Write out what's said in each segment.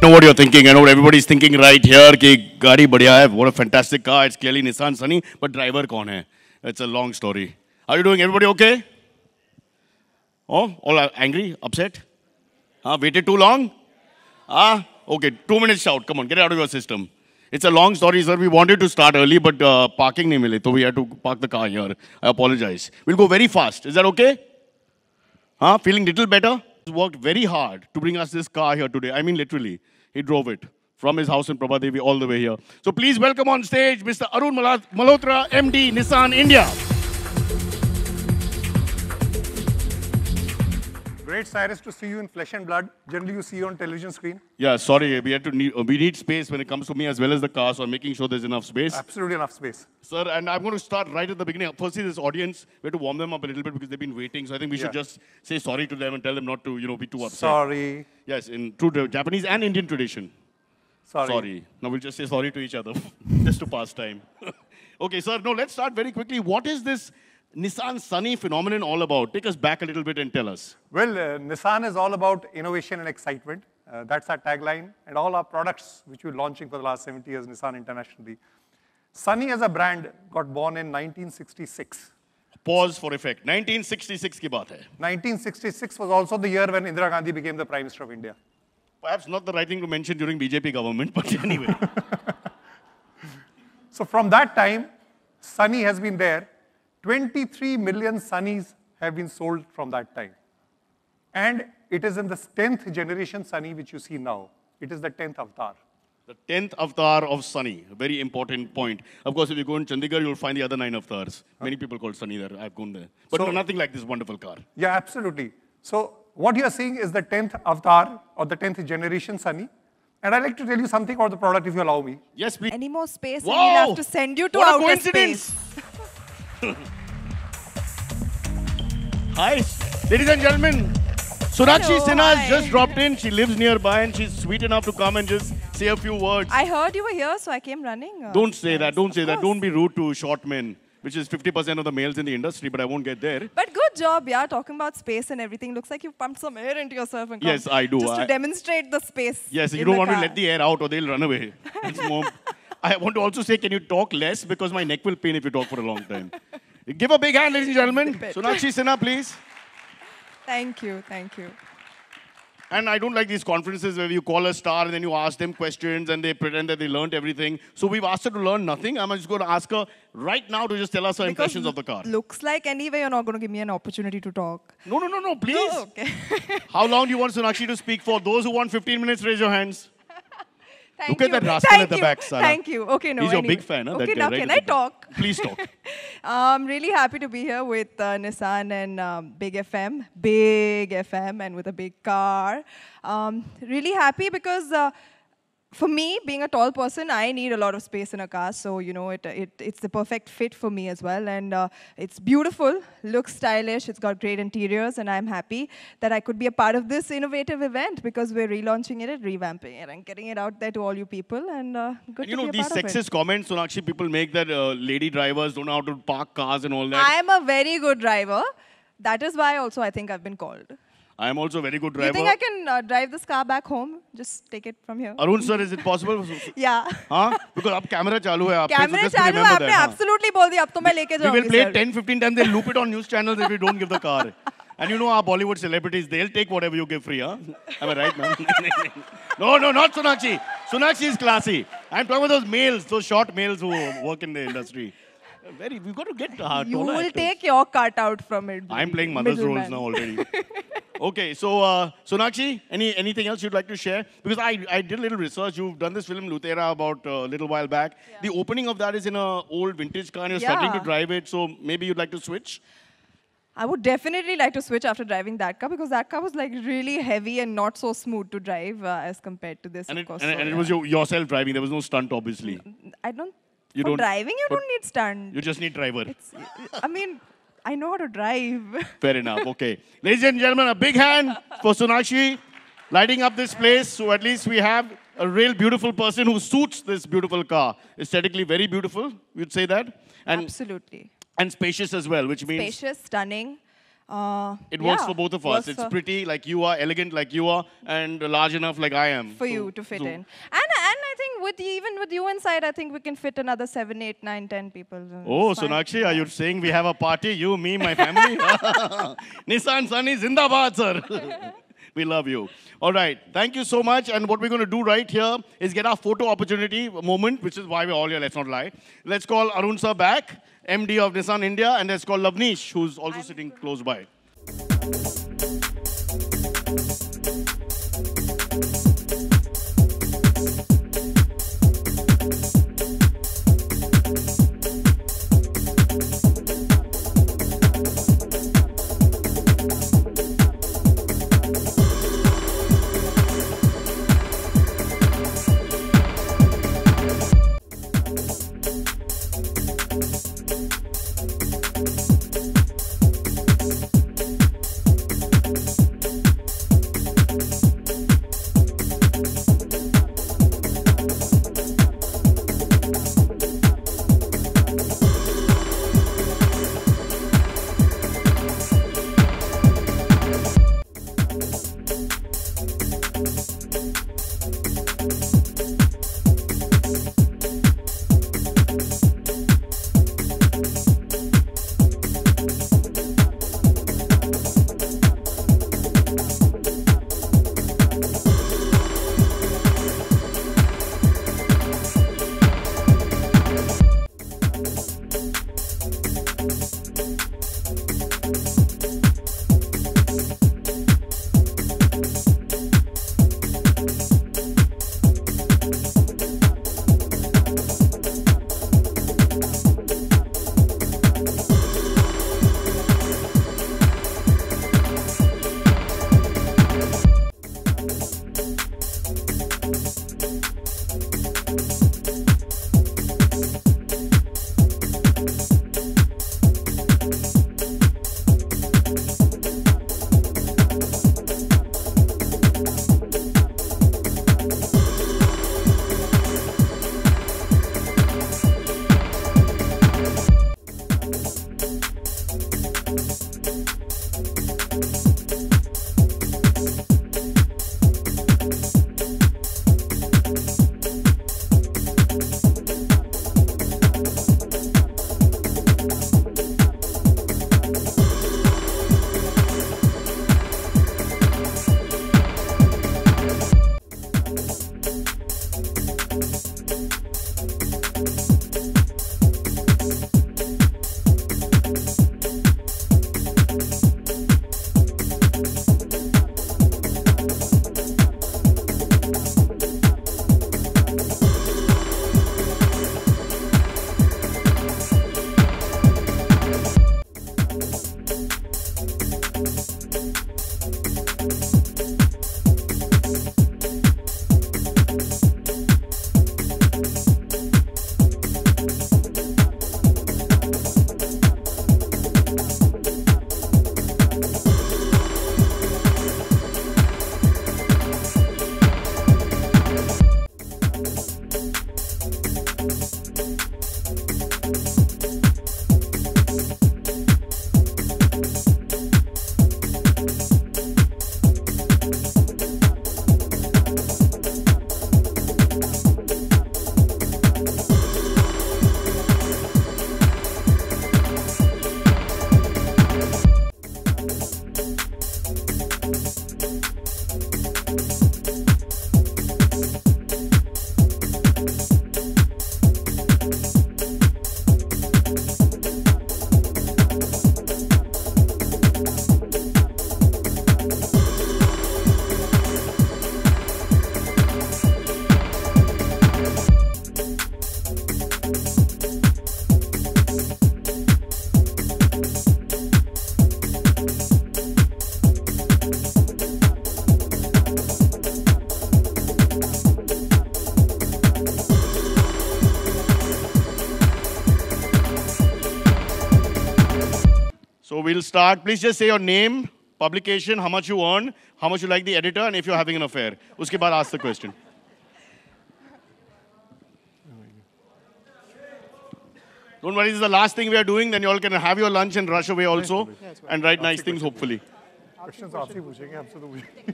know what you're thinking. I know what everybody's thinking right here. कि गाड़ी बढ़िया है. What a fantastic car. It's clearly Nissan Sunny. But driver कौन है? It's a long story. How are you doing? Everybody okay? Oh, all angry, upset? Waited too long? Okay. 2 minutes shout. Come on, get it out of your system. It's a long story, sir. We wanted to start early, but parking nahi mile, so we had to park the car here. I apologize. We'll go very fast. Is that okay? Feeling little better? He's worked very hard to bring us this car here today. I mean, literally. He drove it from his house in Prabhadevi all the way here. So please welcome on stage Mr. Arun Malhotra, MD, Nissan India. Great, Cyrus, to see you in flesh and blood. Generally, you see you on television screen. Yeah, sorry. We need space when it comes to me as well as the car, so I'm making sure there's enough space. Absolutely enough space. Sir, and I'm going to start right at the beginning. Firstly, this audience, we have to warm them up a little bit because they've been waiting. So I think we should just say sorry to them and tell them not to, be too upset. Sorry. Yes, in true Japanese and Indian tradition. Sorry. Now we'll just say sorry to each other, just to pass time. Okay, sir, let's start very quickly. What is this Nissan Sunny phenomenon all about? Take us back a little bit and tell us. Well, Nissan is all about innovation and excitement. That's our tagline. And all our products, which we're launching for the last 70 years, Nissan internationally. Sunny as a brand got born in 1966. Pause for effect. 1966 ki baat hai. 1966 was also the year when Indira Gandhi became the Prime Minister of India. Perhaps not the right thing to mention during BJP government, but anyway. So from that time, Sunny has been there. 23 million Sunnys have been sold from that time. And it is in the 10th generation Sunny which you see now. It is the 10th avatar. The 10th avatar of Sunny, a very important point. Of course, if you go in Chandigarh, you'll find the other 9 avatars. Many people call Sunny there. I've gone there. But no, nothing like this wonderful car. Yeah, absolutely. So what you are seeing is the 10th avatar or the 10th generation Sunny. And I'd like to tell you something about the product if you allow me. Yes, please. Any more space? Whoa! And we'll have to send you to What a outer coincidence. space. Hi, ladies and gentlemen. Sonakshi Hello, Sinha has hi. just dropped in. She lives nearby and she's sweet enough to come and just say a few words. I heard you were here, so I came running. Don't say that. Don't Of say that. course. Don't be rude to short men, which is 50% of the males in the industry, but I won't get there. But good job, yeah, talking about space and everything. Looks like you've pumped some air into yourself and come Yes, I do. just to demonstrate the space. Yes, you in don't the want to car. let the air out or they'll run away. It's more. I want to also say, can you talk less? Because my neck will pain if you talk for a long time. Give a big hand, ladies and gentlemen. Sonakshi Sinha, please. Thank you, thank you. And I don't like these conferences where you call a star and then you ask them questions and they pretend that they learned everything. So we've asked her to learn nothing. I'm just going to ask her right now to just tell us her impressions of the car. Looks like anyway you're not going to give me an opportunity to talk. No, please. Oh, okay. How long do you want Sonakshi to speak for? Those who want 15 minutes, raise your hands. Thank Look at you. that rascal Thank at the you. back, Sarah. Thank you. Okay, no. He's your anyway. big fan, huh? Okay, that now guy, right can at I the back. talk? Please talk. I'm really happy to be here with Nissan and Big FM, and with a big car. Really happy because for me, being a tall person, I need a lot of space in a car. So, it's the perfect fit for me as well. And it's beautiful, looks stylish, it's got great interiors, and I'm happy that I could be a part of this innovative event because we're relaunching it, revamping it, and getting it out there to all you people. And good to be a these part of it. sexist comments, Sonakshi, people make that lady drivers don't know how to park cars and all that. I'm a very good driver. That is why also I think I've been called. I am also a very good driver. You think I can drive this car back home? Just take it from here. Arun sir, is it possible? Yeah. Huh? Because ab camera chalu hai. Camera चालू है आपने absolutely बोल दिया अब तो मैं लेके We जाऊंगी will play sir. it 10-15 times. They'll loop it on news channels if we don't give the car. And you know our Bollywood celebrities, they'll take whatever you give free, huh? Am I right, man? No, not Sonakshi. Sonakshi is classy. I'm talking about those males, those short males who work in the industry. We've got to get You taller will actors. take your cut out from it. I'm playing mother's roles middleman. now already. Okay, so Sonakshi, anything else you'd like to share? Because I did a little research. You've done this film Lutera about a little while back. Yeah. The opening of that is in an old vintage car and you're struggling to drive it. So maybe you'd like to switch? I would definitely like to switch after driving that car because that car was like really heavy and not so smooth to drive as compared to this, And of course. and it was yourself driving. There was no stunt, obviously. I don't. You for don't- driving, you but don't need stunt. You just need driver. I mean, I know how to drive. Fair enough. Okay. Ladies and gentlemen, a big hand for Sonakshi lighting up this place. So at least we have a real beautiful person who suits this beautiful car. Aesthetically very beautiful, you'd say that? And, Absolutely. And spacious as well, which means... Spacious, stunning. It works yeah, for both of us. works It's for- pretty like you are, elegant like you are, and large enough like I am. for you to fit in. And I think even with you inside, I think we can fit another 7, 8, 9, 10 people. Oh, It's fine. Sonakshi, are you saying we have a party? You, me, my family? Nissan Sunny Zindabad, sir. We love you. All right. Thank you so much. And what we're going to do right here is get our photo opportunity moment, which is why we're all here. Let's not lie. Let's call Arun sir back, MD of Nissan India, and let's call Lavnish, who's also sitting close by. So we'll start. Please just say your name, publication, how much you earn, how much you like the editor, and if you're having an affair. Uske baad ask the question. Don't worry, this is the last thing we are doing. Then you all can have your lunch and rush away also, and write nice things, hopefully. Questions आपसे पूछेंगे, हमसे तो पूछेंगे.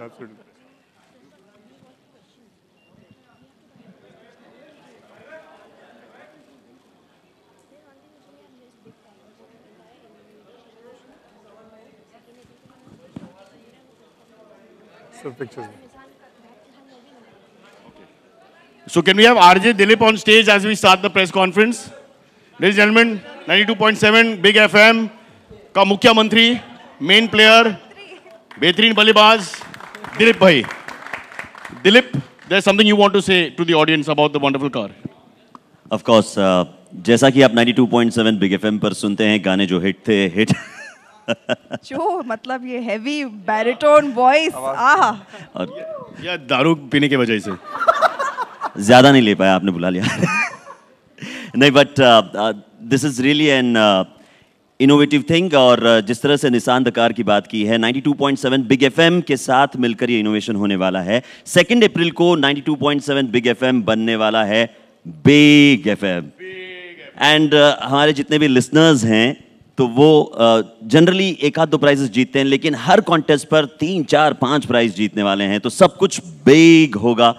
Absolutely. So pictures. So can we have RJ Dilip on stage as we start the press conference? Ladies and gentlemen, 92.7 Big FM का मुख्य मंत्री, main player, बेहतरीन बल्लेबाज, Dilip bhai. Dilip, there's something you want to say to the audience about the wonderful car. Of course, जैसा कि आप 92.7 Big FM पर सुनते हैं गाने जो हिट थे हिट जो मतलब ये heavy baritone voice, आहा. और या दारू पीने की वजह से. ज़्यादा नहीं ले पाया, आपने बुला लिया. नहीं, but this is really an innovative thing. और जिस तरह से निसान द कार की बात की है, 92.7 बिग एफएम के साथ मिलकर ये इनोवेशन होने वाला है. 2 अप्रैल को 92.7 बिग एफएम बनने वाला है बिग एफएम. एंड हमारे जितने भी लिसनर्स हैं तो वो जनरली 1-2 प्राइजेस जीतते हैं, लेकिन हर कॉन्टेस्ट पर 3, 4, 5 प्राइज जीतने वाले हैं. तो सब कुछ बिग होगा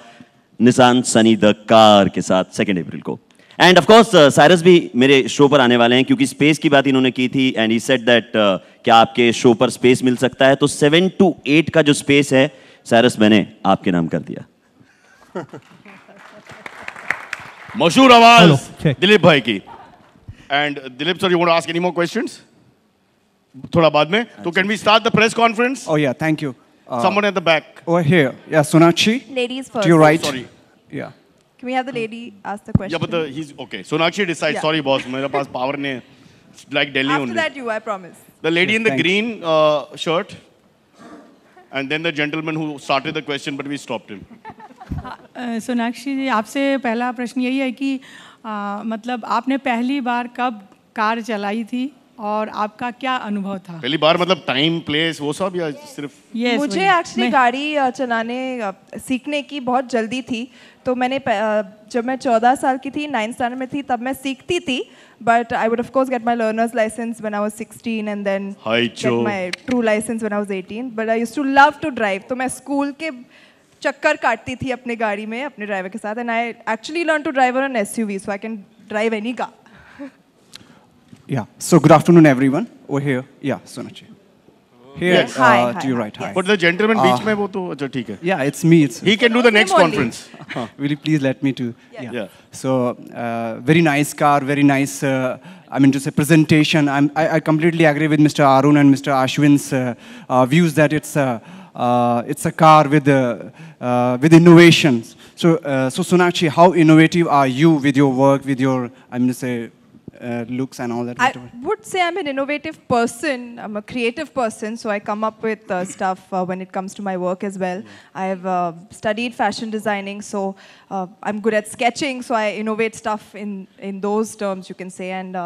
निसान सनी द कार के साथ 2 अप्रैल को. एंड ऑफ कोर्स साइरस भी मेरे शो पर आने वाले हैं, क्योंकि स्पेस की बात इन्होंने की थी. एंड ही सेड दैट क्या आपके शो पर स्पेस मिल सकता है. तो 7 to 8 का जो स्पेस है साइरस मैंने आपके नाम कर दिया. मशहूर आवाज दिलीप भाई की. And Dilip sir, you want to ask any more questions? थोड़ा बाद में. तो can we start the press conference? Oh yeah, thank you. Someone at the back. Over here, yeah, Sonakshi. Ladies To first. your right. Sorry. Yeah. Can we have the lady ask the question? Yeah, but he's okay. Sonakshi decides. Yeah. Sorry, boss. मेरे पास power नहीं है. It's like Delhi After only. that, you, I promise. The lady in the Thanks. green shirt, and then the gentleman who started the question, but we stopped him. Sonakshi जी, आपसे पहला प्रश्न यही है कि मतलब आपने पहली बार कब कार चलाई थी और आपका क्या अनुभव था? पहली बार मतलब टाइम, प्लेस, वो सब या सिर्फ? Yes, मुझे वही। एक्चुअली गाड़ी चलाने सीखने की बहुत जल्दी थी. तो मैंने जब मैं 14 साल की थी, 9th स्टैंडर्ड में थी, तब मैं सीखती थी. But I would of course get my learner's license when I was 16 and then get my true license when I was 18. But I used to love to drive. तो मैं स्कूल के चक्कर काटती थी अपने गाड़ी में अपने ड्राइवर के साथ. And I actually learned to drive on an SUV, so I can drive any car. Yeah. So good afternoon, everyone. Over here, yeah, Sonakshi. Here, Yes. Hi, to your right. Hi. But the gentleman बीच में वो तो अच्छा ठीक है. Yeah, it's me. It's He can do the next Him only. conference. will you please let me to? Yeah. Yeah. So very nice car, very nice. I mean to say presentation. I completely agree with Mr. Arun and Mr. Ashwin's views that it's a car with innovations. So Sonakshi, how innovative are you with your work, with your to say looks and all that? I whatever? would say I'm an innovative person. I'm a creative person, so I come up with stuff when it comes to my work as well. I've studied fashion designing, so I'm good at sketching, so I innovate stuff in those terms, you can say. And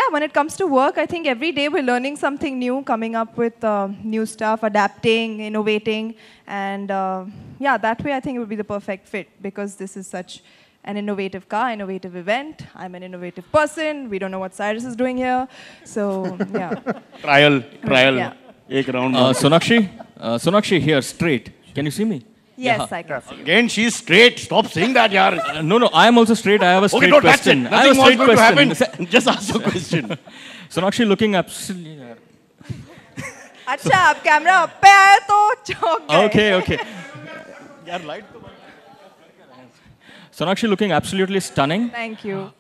yeah, when it comes to work, I think every day we're learning something new, coming up with new stuff, adapting, innovating. And yeah, that way I think it would be the perfect fit, because this is such an innovative car, innovative event. I'm an innovative person. We don't know what Cyrus is doing here. So, yeah. Trial. Yeah. एक round. Sonakshi here, straight. Can you see me? Yes, I can see you. Again, she's straight. Stop saying that, yaar. No, I am also straight. I have a straight Okay, no, that's it. question. I have Nothing a was straight going to question. happen. Just ask your question. Sonakshi looking absolutely... अच्छा, आप camera up पे आए तो चौंक गए. Okay. Sonakshi looking absolutely stunning. Thank you.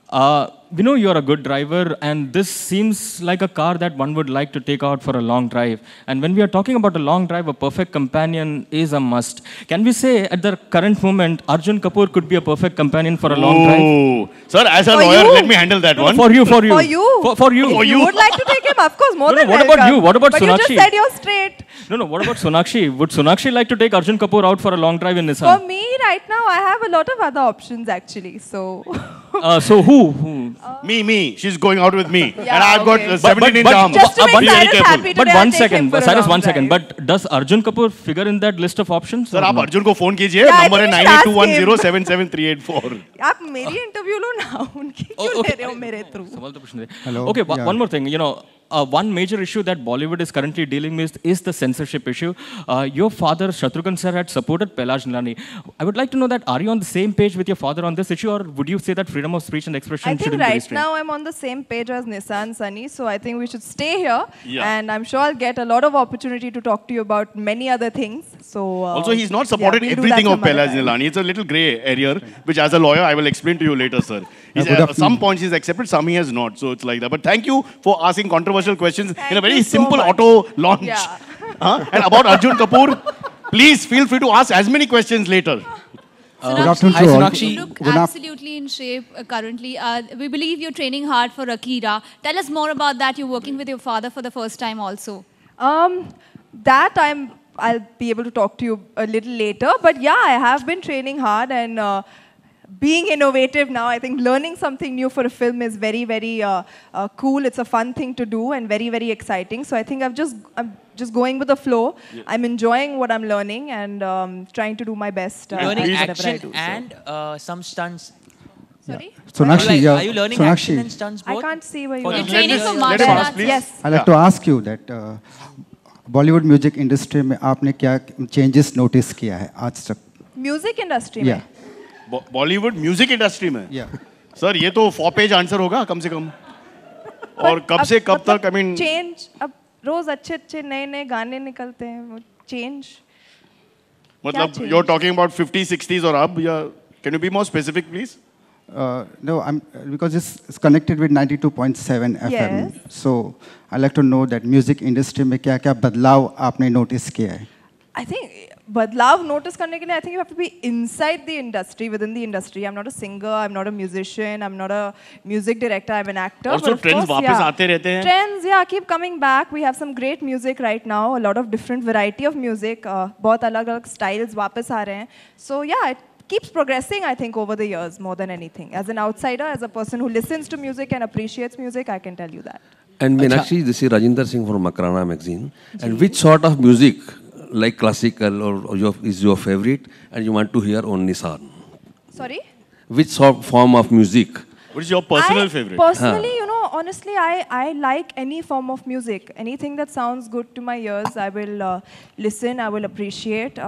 We know you're a good driver, and this seems like a car that one would like to take out for a long drive. And when we are talking about a long drive, a perfect companion is a must. Can we say at the current moment, Arjun Kapoor could be a perfect companion for a long drive? Oh, sir, as a For lawyer, you? let me handle that one. For you. For you. For you. If you would like to take him, of course, more No, than what welcome. about you? What about but you Sonakshi? just said you're straight. No. What about Sonakshi? Would Sonakshi like to take Arjun Kapoor out for a long drive in Nissan? For me, right now, I have a lot of other options actually. So. So who? Me. She's going out with me. Yeah, And I've got okay. 17-inch arms. Just to make Be very Cyrus careful. happy But today, one I'll take him second, for a Cyrus, long one second. drive. But does Arjun Kapoor figure in that list of options? Sir, or आप no? Arjun को phone कीजिए. Yeah, I number है think you should ask 9821077384. आप मेरी interview लो ना उनकी क्यों ले रहे हो मेरे थ्रू? सवाल तो पूछने दे. Hello. Okay, Yeah. one more thing. One major issue that Bollywood is currently dealing with is the censorship issue. Your father, Shatrughan sir, had supported Pelaj Nilani. I would like to know that, are you on the same page with your father on this issue, or would you say that freedom of speech and expression I think shouldn't be right restrained? now I'm on the same page as Nissan Sunny, so I think we should stay here. Yeah. And I'm sure I'll get a lot of opportunity to talk to you about many other things. So Also, he's not supported we'll do that everything of some other Pelaj time. Nilani. It's a little grey area, which as a lawyer, I will explain to you later, sir. He's, good at some points he's accepted, some he has not. So it's like that. But thank you for asking controversial questions in a Thank very you so simple much. auto launch. Yeah. And about Arjun Kapoor, please feel free to ask as many questions later. Good afternoon Hi, to all. Sonakshi. You look Good af- absolutely in shape currently. We believe you're training hard for Akira. Tell us more about that. You're working with your father for the first time also. That I'll be able to talk to you a little later. But yeah, I have been training hard and being innovative now. I think learning something new for a film is very, very cool. It's a fun thing to do and very, very exciting. So I think I'm just going with the flow. Yeah. I'm enjoying what I'm learning and trying to do my best. Learning whatever action I do, and some stunts. Sorry? Sonakshi, Are you learning action and stunts I both? can't see where you You're are. training for Let martial him ask, arts. please. Yes. I'd like to ask you that Bollywood music industry में आपने क्या changes notice किया है आज तक? Music industry Yeah. में. Bollywood music industry में Yeah. Sir ये तो 4 पेज आंसर होगा कम से कम. और कब से कब तक, I mean, चेंज अब रोज अच्छे नए नए गाने निकलते हैं चेंज मतलब change? you're talking about 50s 60s और अब, या can you be more specific please? No, because it's connected with 92.7 FM. Yes. So I'd like to know that music industry में क्या-क्या बदलाव आपने notice किया है? I think बदलाव notice करने के लिए I think you have to be inside the industry, within the industry. I'm not a singer, I'm not a musician, I'm not a music director, I'm an actor. Also but of trends course, वापस yeah. आते रहते हैं. Trends, yeah, keep coming back. We have some great music right now, a lot of different variety of music. बहुत अलग-अलग styles वापस आ रहे हैं. So yeah, it keeps progressing, I think, over the years more than anything. As an outsider, as a person who listens to music and appreciates music, I can tell you that. And Meenakshi, this is Rajinder Singh from Makrana magazine. And which sort of music, like classical or is your favorite and you want to hear on Nissan? Sorry? Which sort form of music? What is your personal favorite? Personally, honestly, I like any form of music. Anything that sounds good to my ears, I will listen, I will appreciate.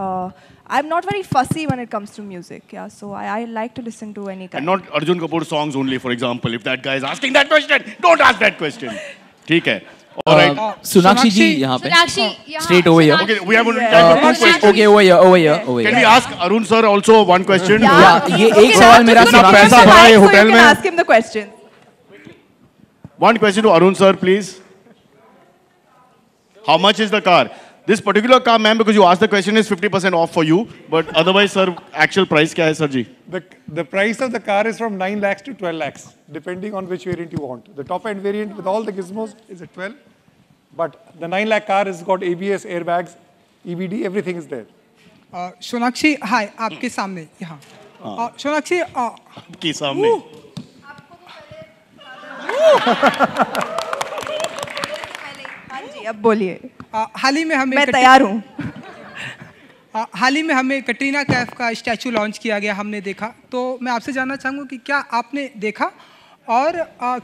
I'm not very fussy when it comes to music, yeah. So I like to listen to any kind. And not Arjun Kapoor songs only, for example. If that guy is asking that question, don't ask that question. ठीक है. All right. Sonakshi ji यहाँ पे. Sonakshi, yeah, Straight over here. Okay, we have only time for 2 questions. Okay, over here. Can we ask Arun sir also one question? Yeah, ये एक सवाल मेरा Sonakshi पैसा is भरा है so होटल you में. can ask him the question. One question to Arun sir, please. How much is the car? This particular car, ma'am, because you asked the question, is 50% off for you. But otherwise, sir, actual price क्या है, sir ji? The price of the car is from 9 lakhs to 12 lakhs, depending on which variant you want. The top end variant with all the gizmos is at 12. But the 9 lakh car has got ABS, airbags, EBD, everything is there. Sonakshi हाय आपके सामने यहाँ सोनाक्षी आपके सामने हाँ जी, अब बोलिए. हाल ही में हमें मैं तैयार हूँ. हाल ही में हमें कटरीना कैफ का स्टैचू लॉन्च किया गया, हमने देखा. तो मैं आपसे जानना चाहूँगा कि क्या आपने देखा और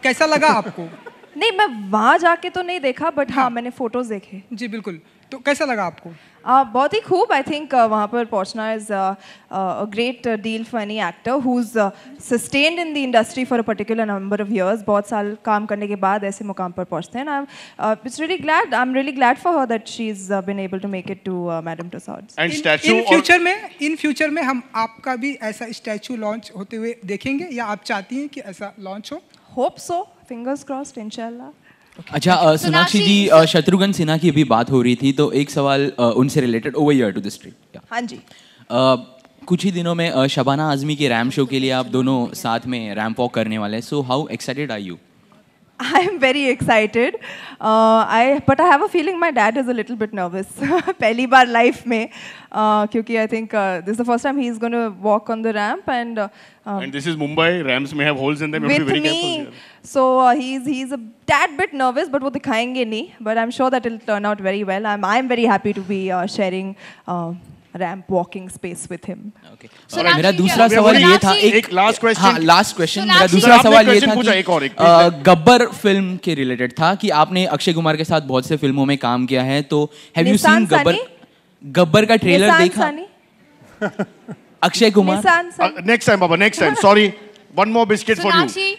कैसा लगा आपको? नहीं, मैं वहाँ जाके तो नहीं देखा, बट हाँ मैंने फोटोज देखे. जी बिल्कुल. तो कैसा लगा आपको? बहुत ही खूब. आई थिंक वहाँ पर पहुँचना is a great deal for any actor who is sustained in the industry for a particular number of years. बहुत साल काम करने के बाद ऐसे मुकाम पर पहुँचते हैं. I am really glad for her that she is been able to make it to Madame Tussauds. In future में हम आपका भी ऐसा स्टैचू लॉन्च होते हुए देखेंगे या आप चाहती हैं कि ऐसा लॉन्च हो? होप सो, फिंगर्स क्रॉस्ड, इंशाल्लाह. अच्छा सोनाक्षी जी, शत्रुघ्न सिन्हा की अभी बात हो रही थी, तो एक सवाल उनसे related over here to the street. हाँ जी. कुछ ही दिनों में शबाना आजमी के रैम शो के लिए आप दोनों साथ में रैम्प वॉक करने वाले हैं. So how excited are you? I'm very excited. But I have a feeling my dad is a little bit nervous. पहली बार life में, क्योंकि I think this is the first time he's going to walk on the ramp and this is Mumbai. Ramps may have holes in them. You have to be very careful here. So he's a tad bit nervous, but वो दिखाएंगे नहीं. But I'm sure that it'll turn out very well. I'm very happy to be sharing ramp walking space with him. Okay. So मेरा दूसरा सवाल ये था, एक last question. हाँ, last question. मेरा दूसरा सवाल ये था कि गब्बर फिल्म के रिलेटेड था कि आपने अक्षय कुमार के साथ बहुत से फिल्मों में काम किया है, तो have you seen गब्बर का ट्रेलर देखा? Akshay Kumar. Next time, Baba. Next time. Sorry. One more biscuit for you.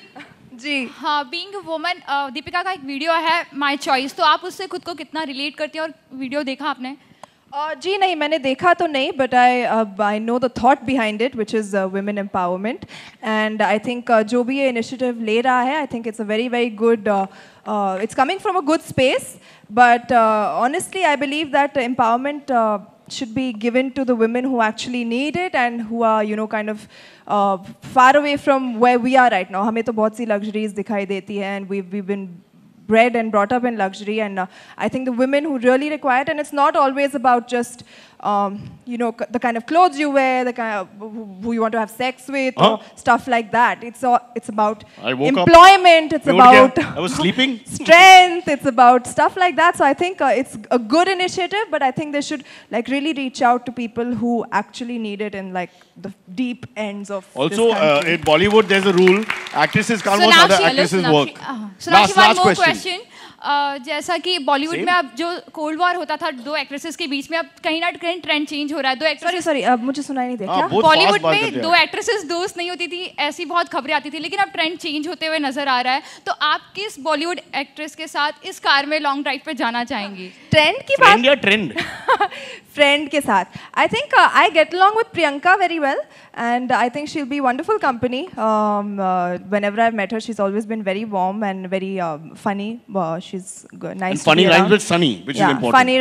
जी हाँ, बीइंग अ वुमन, दीपिका का एक वीडियो है माय चॉइस, तो आप उससे खुद को कितना रिलेट करती हैं और वीडियो देखा आपने? जी नहीं, मैंने देखा तो नहीं, but I know the thought behind it, which is women empowerment, and I think जो भी ये initiative ले रहा है, I think it's a very good, it's coming from a good space, but honestly I believe that empowerment should be given to the women who actually need it and who are, you know, kind of far away from where we are right now. हमें तो बहुत सी luxuries दिखाई देती हैं, and we've been bred and brought up in luxury, and I think the women who really require it, and it's not always about just you know, the kind of clothes you wear, the kind of who you want to have sex with, or stuff like that. It's about employment, it's about I was sleeping. Strength, it's about stuff like that. So I think it's a good initiative, but I think they should like really reach out to people who actually need it in like the deep ends of also this country. In Bollywood there's a rule, actresses can't watch other actresses work. Last question. जैसा कि बॉलीवुड में अब जो cold war होता था दो actresses के बीच में, अब कहीं ना कहीं ट्रेंड चेंज हो रहा है. दो एक्ट्रेसेस, सॉरी अब मुझे सुनाई नहीं दिया. बॉलीवुड में दो एक्ट्रेसेस दोस्त नहीं होती थी, ऐसी बहुत खबरें आती थी, लेकिन अब ट्रेंड चेंज होते हुए नजर आ रहा है. तो आप किस बॉलीवुड एक्ट्रेस के साथ इस कार में लॉन्ग ड्राइव पे जाना चाहेंगी? ट्रेंड की बात, ट्रेंड या ट्रेंड? फ्रेंड के साथ. I think I get along with Priyanka very well, and I think she'll be wonderful company. Whenever I've met her, she's always been very warm and very funny. She's good, nice. And funny rhymes with Sunny, which is important. Funny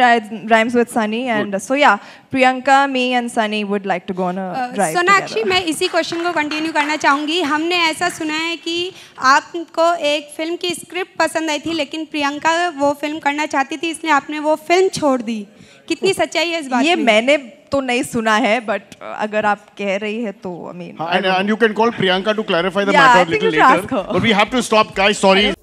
rhymes with Sunny, and so yeah, Priyanka, me, and Sunny would like to go on a drive Sonakshi, together. मैं इसी question को continue करना चाहूँगी. हमने ऐसा सुना है कि आपको एक फिल्म की स्क्रिप्ट पसंद आई थी, लेकिन प्रियंका वो फिल्म करना चाहती थी, इसलिए आपने वो फिल्म छोड़ दी. कितनी सच्चाई है इस बात में? ये मैंने तो नहीं सुना है, but अगर आप कह रही है तो I mean. And you can call Priyanka to clarify the Yeah, matter I a think little you should later. ask her. But we have to stop, guys. Sorry.